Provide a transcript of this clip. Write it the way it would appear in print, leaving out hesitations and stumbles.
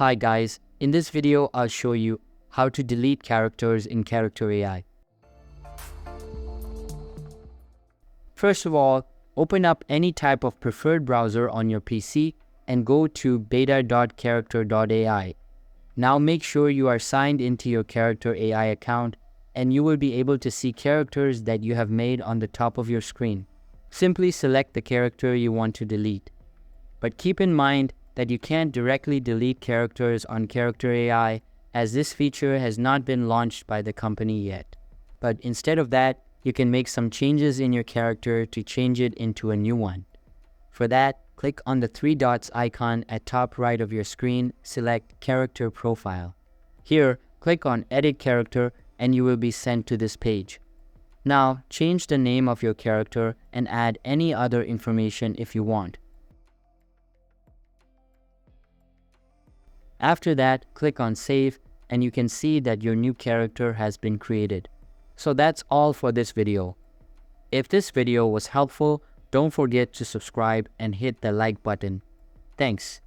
Hi guys, in this video I'll show you how to delete characters in Character.ai. First of all, open up any type of preferred browser on your PC and go to beta.character.ai. Now make sure you are signed into your Character.ai account and you will be able to see characters that you have made on the top of your screen. Simply select the character you want to delete. But keep in mind that you can't directly delete characters on Character.ai as this feature has not been launched by the company yet. But instead of that, you can make some changes in your character to change it into a new one. For that, click on the three dots icon at top right of your screen, select Character Profile. Here, click on Edit Character and you will be sent to this page. Now, change the name of your character and add any other information if you want. After that, click on Save and you can see that your new character has been created. So that's all for this video. If this video was helpful, don't forget to subscribe and hit the like button. Thanks.